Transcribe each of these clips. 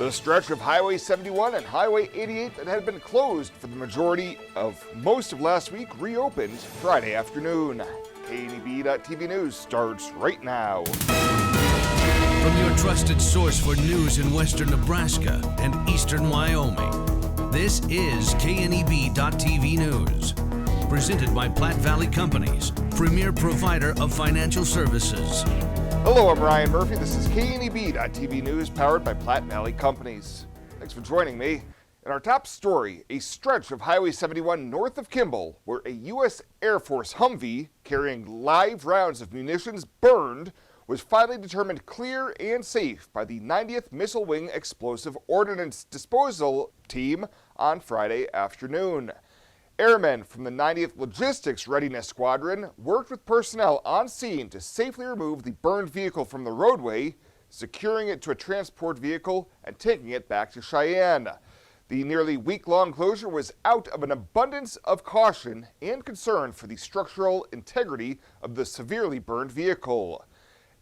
The stretch of Highway 71 and Highway 88 that had been closed for the majority of most of last week reopened Friday afternoon. KNEB.TV News starts right now. From your trusted source for news in western Nebraska and eastern Wyoming, this is KNEB.TV News. Presented by Platte Valley Companies, premier provider of financial services. Hello, I'm Ryan Murphy. This is KNEB.TV News powered by Platte Valley Companies. Thanks for joining me. In our top story, a stretch of Highway 71 north of Kimball, where a U.S. Air Force Humvee carrying live rounds of munitions burned, was finally determined clear and safe by the 90th Missile Wing Explosive Ordnance Disposal Team on Friday afternoon. Airmen from the 90th Logistics Readiness Squadron worked with personnel on scene to safely remove the burned vehicle from the roadway, securing it to a transport vehicle and taking it back to Cheyenne. The nearly week-long closure was out of an abundance of caution and concern for the structural integrity of the severely burned vehicle.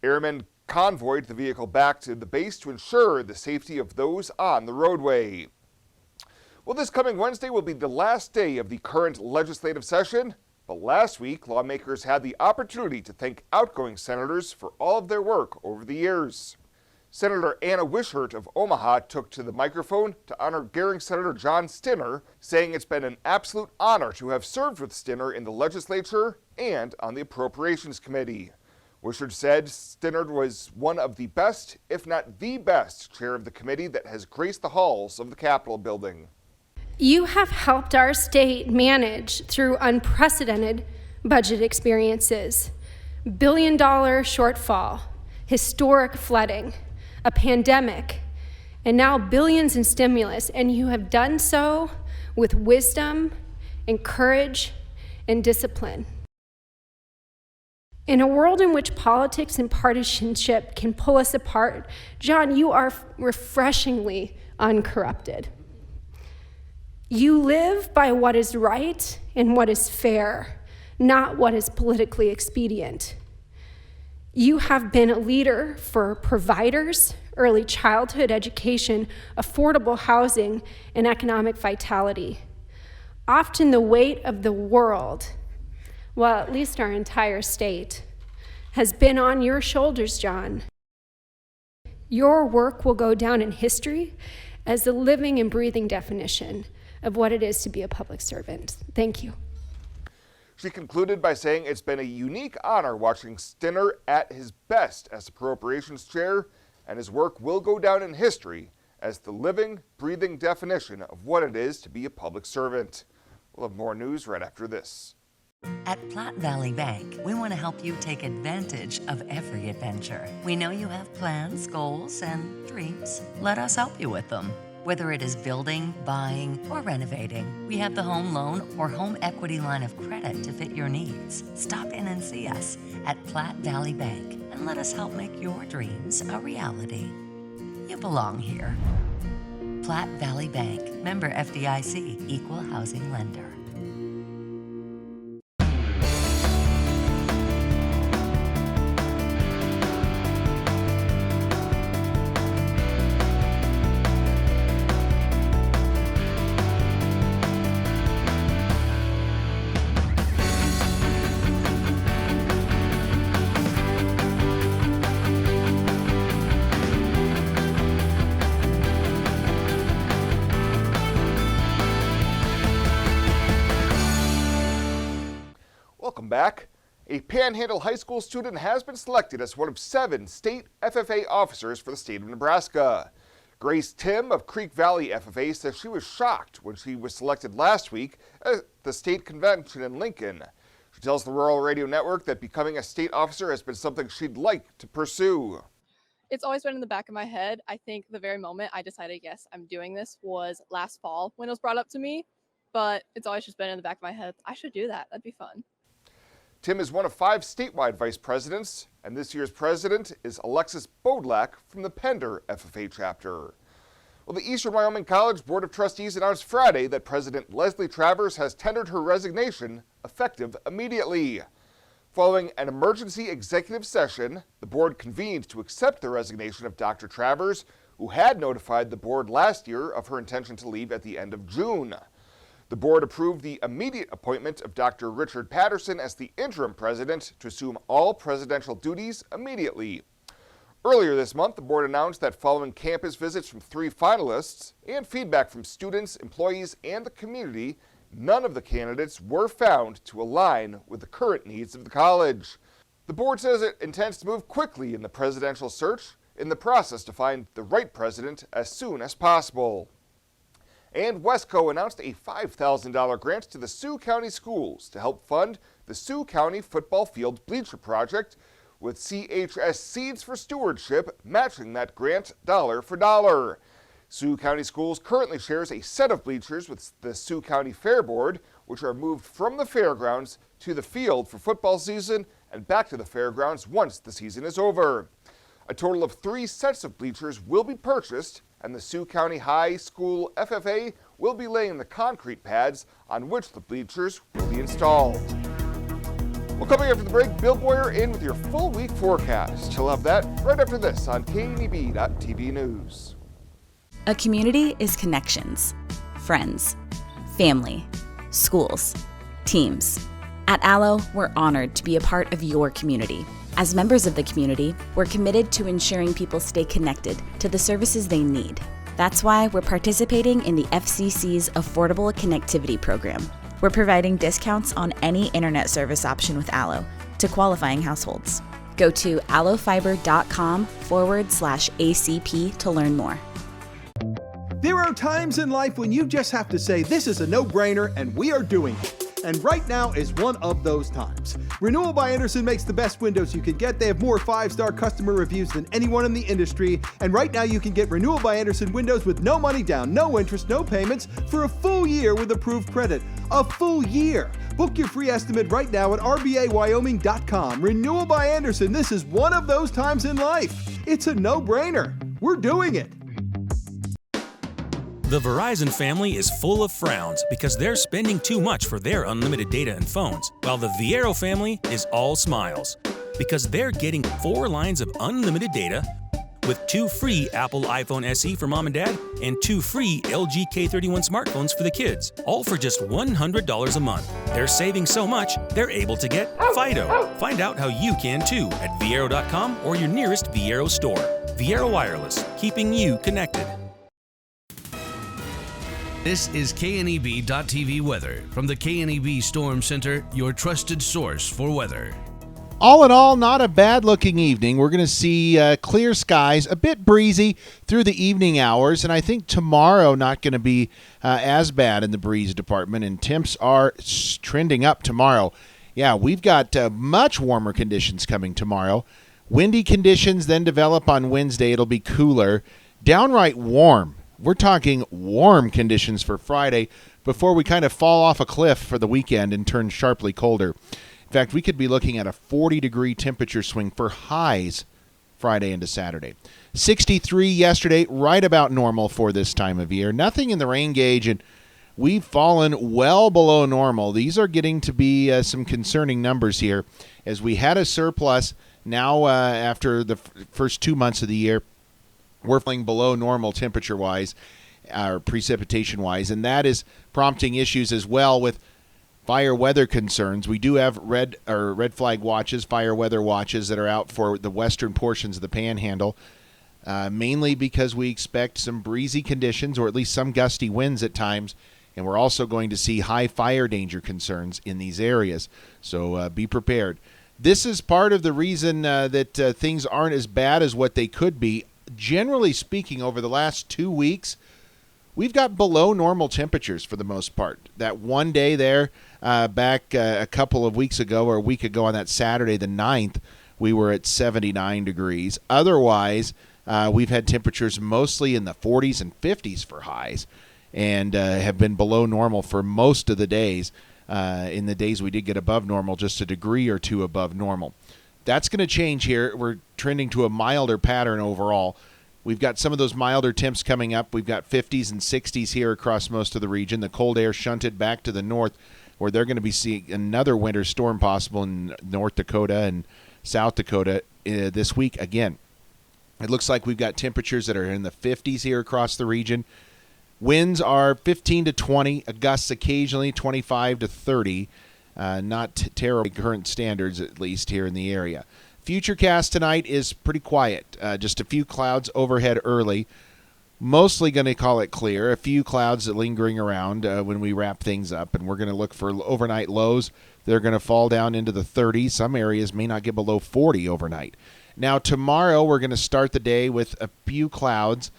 Airmen convoyed the vehicle back to the base to ensure the safety of those on the roadway. Well, this coming Wednesday will be the last day of the current legislative session, but last week, lawmakers had the opportunity to thank outgoing senators for all of their work over the years. Senator Anna Wishart of Omaha took to the microphone to honor Gering Senator John Stinner, saying it's been an absolute honor to have served with Stinner in the legislature and on the Appropriations Committee. Wishart said Stinner was one of the best, if not the best, chair of the committee that has graced the halls of the Capitol building. You have helped our state manage through unprecedented budget experiences, billion-dollar shortfall, historic flooding, a pandemic, and now billions in stimulus, and you have done so with wisdom and courage and discipline. In a world in which politics and partisanship can pull us apart, John, you are refreshingly uncorrupted. You live by what is right and what is fair, not what is politically expedient. You have been a leader for providers, early childhood education, affordable housing, and economic vitality. Often the weight of the world, well, at least our entire state, has been on your shoulders, John. Your work will go down in history as the living and breathing definition of what it is to be a public servant. Thank you. She concluded by saying it's been a unique honor watching Stinner at his best as Appropriations Chair, and his work will go down in history as the living, breathing definition of what it is to be a public servant. We'll have more news right after this. At Platte Valley Bank, we want to help you take advantage of every adventure. We know you have plans, goals, and dreams. Let us help you with them. Whether it is building, buying, or renovating, we have the home loan or home equity line of credit to fit your needs. Stop in and see us at Platte Valley Bank and let us help make your dreams a reality. You belong here. Platte Valley Bank, member FDIC, equal housing lender. Welcome back. A Panhandle High School student has been selected as one of 7 state FFA officers for the state of Nebraska. Grace Tim of Creek Valley FFA says she was shocked when she was selected last week at the state convention in Lincoln. She tells the Rural Radio Network that becoming a state officer has been something she'd like to pursue. It's always been in the back of my head. I think the very moment I decided, yes, I'm doing this was last fall when it was brought up to me, but it's always just been in the back of my head. I should do that. That'd be fun. Tim is one of 5 statewide vice presidents, and this year's president is Alexis Bodlak from the Pender FFA chapter. Well, the Eastern Wyoming College Board of Trustees announced Friday that President Leslie Travers has tendered her resignation effective immediately. Following an emergency executive session, the board convened to accept the resignation of Dr. Travers, who had notified the board last year of her intention to leave at the end of June. The board approved the immediate appointment of Dr. Richard Patterson as the interim president to assume all presidential duties immediately. Earlier this month, the board announced that following campus visits from 3 finalists and feedback from students, employees, and the community, none of the candidates were found to align with the current needs of the college. The board says it intends to move quickly in the presidential search in the process to find the right president as soon as possible. And Wesco announced a $5,000 grant to the Sioux County Schools to help fund the Sioux County Football Field Bleacher Project, with CHS Seeds for Stewardship matching that grant dollar for dollar. Sioux County Schools currently shares a set of bleachers with the Sioux County Fair Board, which are moved from the fairgrounds to the field for football season and back to the fairgrounds once the season is over. A total of 3 sets of bleachers will be purchased, and the Sioux County High School FFA will be laying the concrete pads on which the bleachers will be installed. Well, coming after the break, Bill Boyer in with your full week forecast. You'll have that right after this on KNEB.TV News. A community is connections, friends, family, schools, teams. At Allo, we're honored to be a part of your community. As members of the community, we're committed to ensuring people stay connected to the services they need. That's why we're participating in the FCC's Affordable Connectivity Program. We're providing discounts on any internet service option with Allo to qualifying households. Go to allofiber.com/ACP to learn more. There are times in life when you just have to say, this is a no-brainer and we are doing it. And right now is one of those times. Renewal by Andersen makes the best windows you can get. They have more 5-star customer reviews than anyone in the industry. And right now you can get Renewal by Andersen windows with no money down, no interest, no payments for a full year with approved credit. A full year. Book your free estimate right now at rbawyoming.com. Renewal by Andersen. This is one of those times in life. It's a no-brainer. We're doing it. The Verizon family is full of frowns because they're spending too much for their unlimited data and phones, while the Viero family is all smiles because they're getting 4 lines of unlimited data with 2 free Apple iPhone SE for mom and dad and 2 free LG K31 smartphones for the kids, all for just $100 a month. They're saving so much, they're able to get Fido. Find out how you can too at Viero.com or your nearest Viero store. Viero Wireless, keeping you connected. This is KNEB.TV weather from the KNEB Storm Center, your trusted source for weather. All in all, not a bad-looking evening. We're going to see clear skies, a bit breezy through the evening hours, and I think tomorrow not going to be as bad in the breeze department, and temps are trending up tomorrow. Yeah, we've got much warmer conditions coming tomorrow. Windy conditions then develop on Wednesday. It'll be cooler, downright warm. We're talking warm conditions for Friday before we kind of fall off a cliff for the weekend and turn sharply colder. In fact, we could be looking at a 40-degree temperature swing for highs Friday into Saturday. 63 yesterday, right about normal for this time of year. Nothing in the rain gauge, and we've fallen well below normal. These are getting to be some concerning numbers here as we had a surplus. Now, after the first 2 months of the year, we're falling below normal temperature-wise, or precipitation-wise, and that is prompting issues as well with fire weather concerns. We do have red flag watches, fire weather watches that are out for the western portions of the Panhandle, mainly because we expect some breezy conditions or at least some gusty winds at times, and we're also going to see high fire danger concerns in these areas. So be prepared. This is part of the reason that things aren't as bad as what they could be. Generally speaking, over the last 2 weeks, we've got below normal temperatures for the most part. That one day there, back a couple of weeks ago or a week ago on that Saturday the 9th, we were at 79 degrees. Otherwise, we've had temperatures mostly in the 40s and 50s for highs and have been below normal for most of the days. In the days we did get above normal, just a degree or two above normal. That's going to change here. We're trending to a milder pattern overall. We've got some of those milder temps coming up. We've got 50s and 60s here across most of the region. The cold air shunted back to the north, where they're going to be seeing another winter storm possible in North Dakota and South Dakota this week again. It looks like we've got temperatures that are in the 50s here across the region. Winds are 15 to 20, gusts occasionally 25 to 30. Not terrible current standards, at least here in the area. Futurecast tonight is pretty quiet. Just a few clouds overhead early. Mostly going to call it clear. A few clouds lingering around when we wrap things up, and we're going to look for overnight lows. They're going to fall down into the 30s. Some areas may not get below 40 overnight. Now, tomorrow we're going to start the day with a few clouds,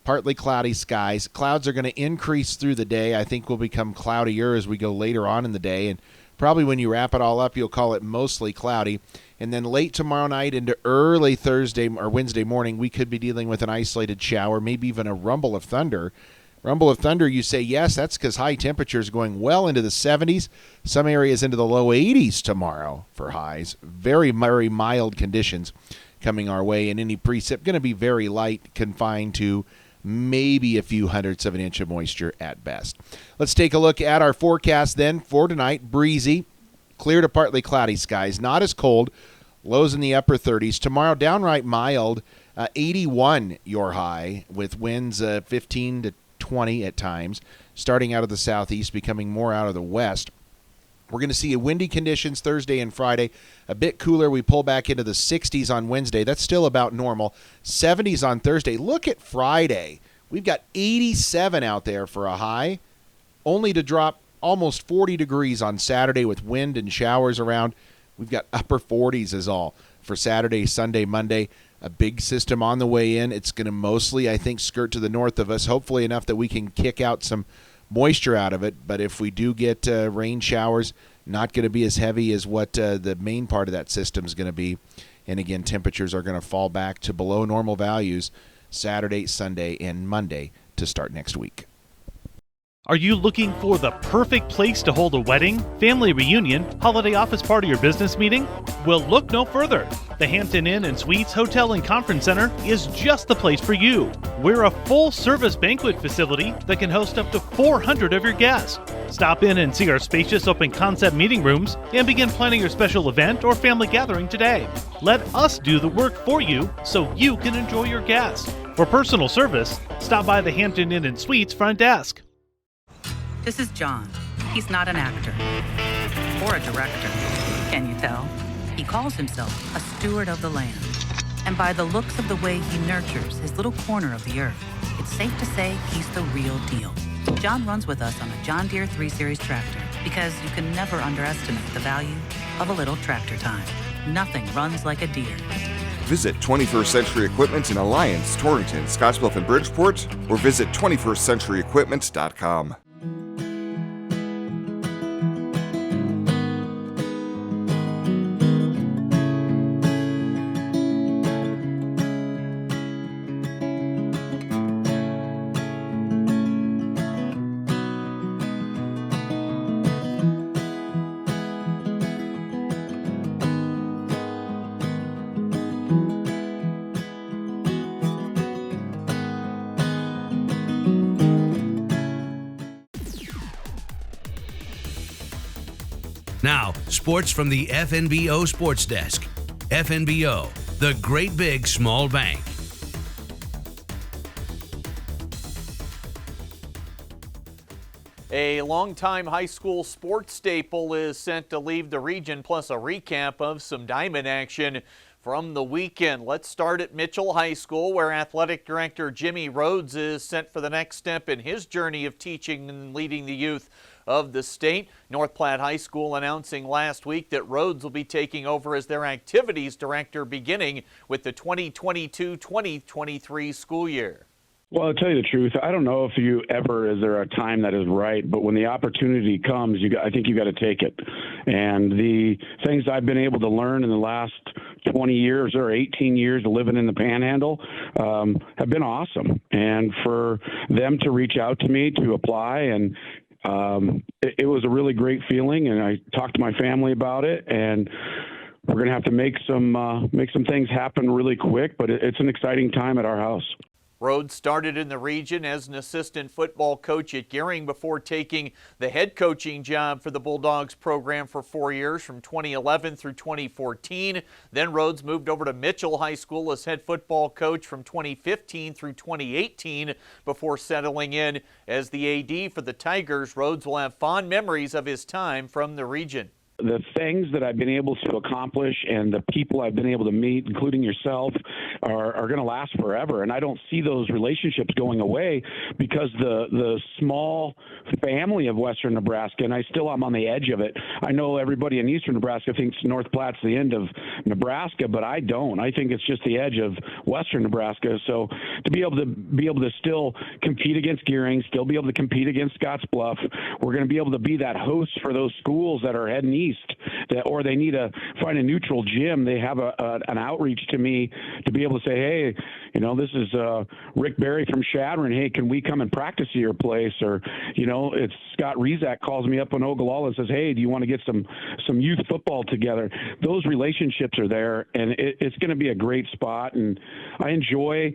partly cloudy skies. Clouds are going to increase through the day. I think will become cloudier as we go later on in the day, and probably when you wrap it all up, you'll call it mostly cloudy. And then late tomorrow night into early Thursday or Wednesday morning, we could be dealing with an isolated shower, maybe even a rumble of thunder. Rumble of thunder, you say yes, that's because high temperatures going well into the 70s. Some areas into the low 80s tomorrow for highs. Very, very mild conditions coming our way, and any precip going to be very light, confined to maybe a few hundredths of an inch of moisture at best. Let's take a look at our forecast then for tonight. Breezy, clear to partly cloudy skies, not as cold, lows in the upper 30s. Tomorrow, downright mild, 81 your high, with winds 15 to 20 at times, starting out of the southeast, becoming more out of the west. We're going to see windy conditions Thursday and Friday. A bit cooler. We pull back into the 60s on Wednesday. That's still about normal. 70s on Thursday. Look at Friday. We've got 87 out there for a high, only to drop almost 40 degrees on Saturday with wind and showers around. We've got upper 40s is all for Saturday, Sunday, Monday. A big system on the way in. It's going to mostly, I think, skirt to the north of us, hopefully enough that we can kick out some moisture out of it. But if we do get rain showers, not going to be as heavy as what the main part of that system is going to be. And again, temperatures are going to fall back to below normal values Saturday, Sunday, and Monday to start next week. Are you looking for the perfect place to hold a wedding, family reunion, holiday office party, or business meeting? Well, look no further. The Hampton Inn and Suites Hotel and Conference Center is just the place for you. We're a full-service banquet facility that can host up to 400 of your guests. Stop in and see our spacious open-concept meeting rooms and begin planning your special event or family gathering today. Let us do the work for you so you can enjoy your guests. For personal service, stop by the Hampton Inn and Suites front desk. This is John. He's not an actor or a director. Can you tell? He calls himself a steward of the land. And by the looks of the way he nurtures his little corner of the earth, it's safe to say he's the real deal. John runs with us on a John Deere 3 Series tractor because you can never underestimate the value of a little tractor time. Nothing runs like a Deere. Visit 21st Century Equipment in Alliance, Torrington, Scottsbluff, and Bridgeport, or visit 21stcenturyequipment.com. Now, sports from the FNBO Sports Desk. FNBO, the great big small bank. A longtime high school sports staple is set to leave the region, plus a recap of some Diamond action from the weekend. Let's start at Mitchell High School, where athletic director Jimmy Rhodes is set for the next step in his journey of teaching and leading the youth of the state. North Platte High School announcing last week that Rhodes will be taking over as their activities director beginning with the 2022-2023 school year. Well, I'll tell you the truth. I don't know if is there a time that is right, but when the opportunity comes, I think you got to take it. And the things I've been able to learn in the last 20 years or 18 years of living in the Panhandle have been awesome. And for them to reach out to me to apply, and it was a really great feeling. And I talked to my family about it, and we're going to have to make some things happen really quick. But it's an exciting time at our house. Rhodes started in the region as an assistant football coach at Gering before taking the head coaching job for the Bulldogs program for 4 years from 2011 through 2014. Then Rhodes moved over to Mitchell High School as head football coach from 2015 through 2018 before settling in as the AD for the Tigers. Rhodes will have fond memories of his time from the region. The things that I've been able to accomplish and the people I've been able to meet, including yourself, are going to last forever. And I don't see those relationships going away because the small family of Western Nebraska, and I'm on the edge of it. I know everybody in Eastern Nebraska thinks North Platte's the end of Nebraska, but I don't. I think it's just the edge of Western Nebraska. So to be able to still compete against Gering, still be able to compete against Scottsbluff, we're going to be able to be that host for those schools that are heading east, or they need to find a neutral gym. They have an outreach to me to be able to say, hey, this is Rick Berry from Shadron. Hey, can we come and practice at your place? Or, it's Scott Rezak calls me up on Ogallala and says, hey, do you want to get some youth football together? Those relationships are there, and it's going to be a great spot. And I enjoy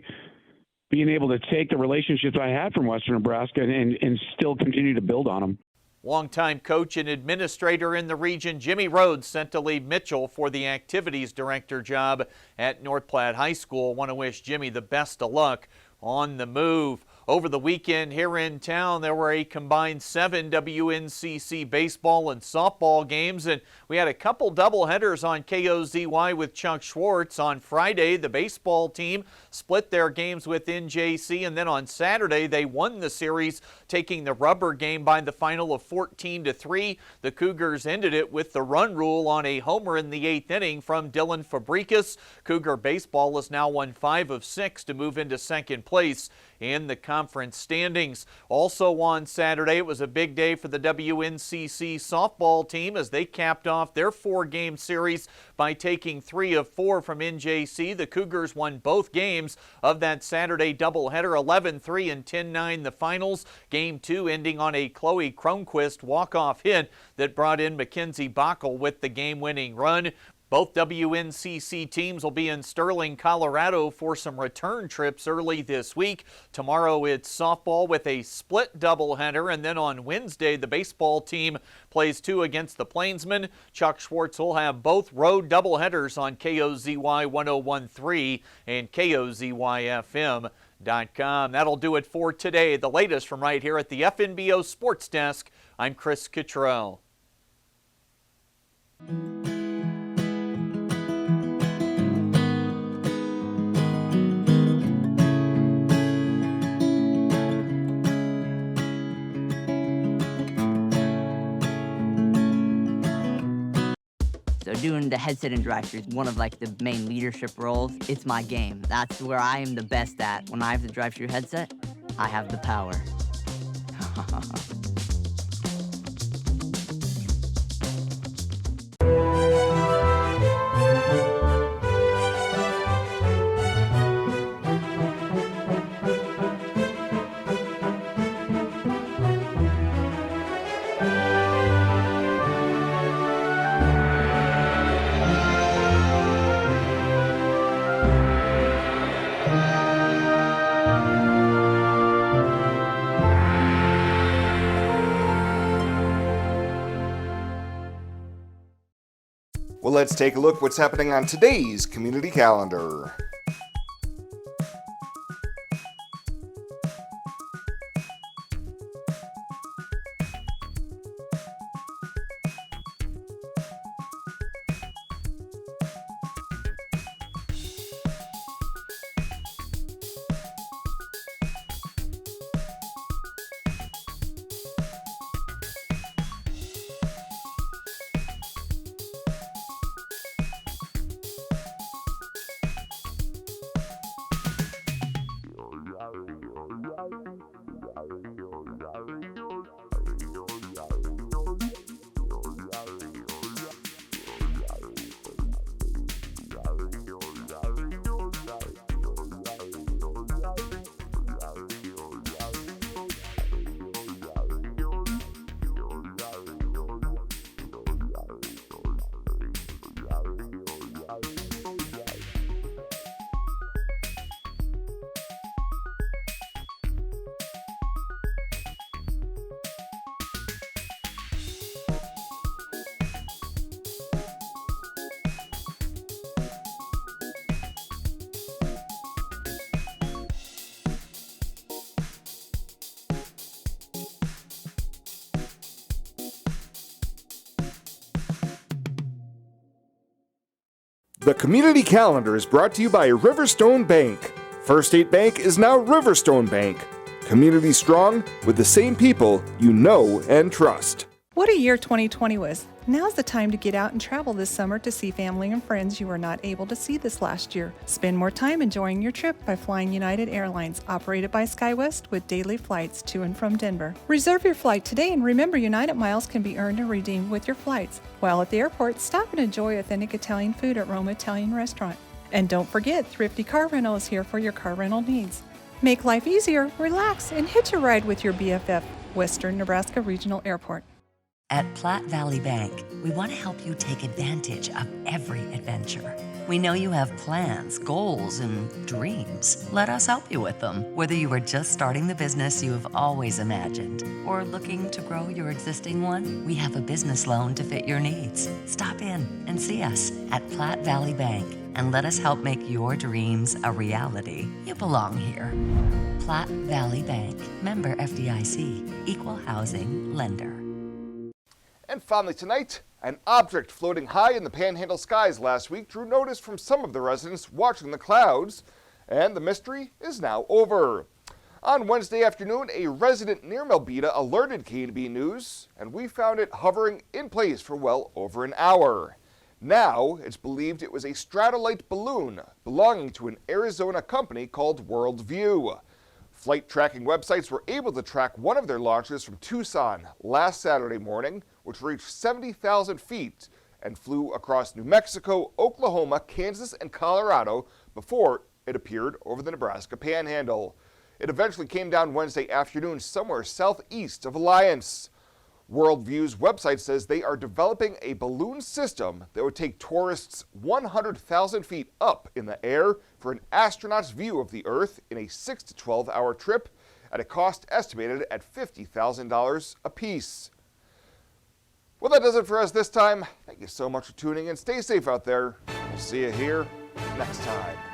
being able to take the relationships I had from Western Nebraska and still continue to build on them. Longtime coach and administrator in the region, Jimmy Rhodes, sent to leave Mitchell for the activities director job at North Platte High School. Want to wish Jimmy the best of luck on the move. Over the weekend here in town, there were a combined 7 WNCC baseball and softball games, and we had a couple doubleheaders on KOZY with Chuck Schwartz. On Friday, the baseball team split their games with NJC, and then on Saturday, they won the series, taking the rubber game by the final of 14-3. The Cougars ended it with the run rule on a homer in the 8th inning from Dylan Fabricas. Cougar baseball has now won 5 of 6 to move into second place in the conference standings. Also on Saturday, it was a big day for the WNCC softball team as they capped off their 4-game series by taking 3 of 4 from NJC. The Cougars won both games of that Saturday doubleheader, 11-3 and 10-9 the finals. Game 2 ending on a Chloe Cronquist walk-off hit that brought in Mackenzie Bockel with the game-winning run. Both WNCC teams will be in Sterling, Colorado for some return trips early this week. Tomorrow it's softball with a split doubleheader, and then on Wednesday the baseball team plays 2 against the Plainsmen. Chuck Schwartz will have both road doubleheaders on KOZY 101.3 and KOZYFM.com. That'll do it for today. The latest from right here at the FNBO Sports Desk. I'm Chris Cottrell. So doing the headset and drive-thru is one of the main leadership roles. It's my game. That's where I am the best at. When I have the drive-thru headset, I have the power. Well, let's take a look what's happening on today's community calendar. The Community Calendar is brought to you by Riverstone Bank. First State Bank is now Riverstone Bank. Community strong with the same people you know and trust. What a year 2020 was. Now's the time to get out and travel this summer to see family and friends you were not able to see this last year. Spend more time enjoying your trip by flying United Airlines, operated by SkyWest with daily flights to and from Denver. Reserve your flight today and remember United miles can be earned and redeemed with your flights. While at the airport, stop and enjoy authentic Italian food at Roma Italian Restaurant. And don't forget, Thrifty Car Rental is here for your car rental needs. Make life easier, relax, and hitch a ride with your BFF, Western Nebraska Regional Airport. At Platte Valley Bank, we want to help you take advantage of every adventure. We know you have plans, goals, and dreams. Let us help you with them. Whether you are just starting the business you have always imagined or looking to grow your existing one, we have a business loan to fit your needs. Stop in and see us at Platte Valley Bank and let us help make your dreams a reality. You belong here. Platte Valley Bank, member FDIC, equal housing lender. And finally tonight, an object floating high in the Panhandle skies last week drew notice from some of the residents watching the clouds, and the mystery is now over. On Wednesday afternoon, a resident near Melbeta alerted KNB News, and we found it hovering in place for well over an hour. Now, it's believed it was a Stratolite balloon belonging to an Arizona company called Worldview. Flight tracking websites were able to track one of their launches from Tucson last Saturday morning, which reached 70,000 feet and flew across New Mexico, Oklahoma, Kansas, and Colorado before it appeared over the Nebraska Panhandle. It eventually came down Wednesday afternoon somewhere southeast of Alliance. Worldview's website says they are developing a balloon system that would take tourists 100,000 feet up in the air for an astronaut's view of the Earth in a 6 to 12-hour trip at a cost estimated at $50,000 apiece. Well, that does it for us this time. Thank you so much for tuning in. Stay safe out there. We'll see you here next time.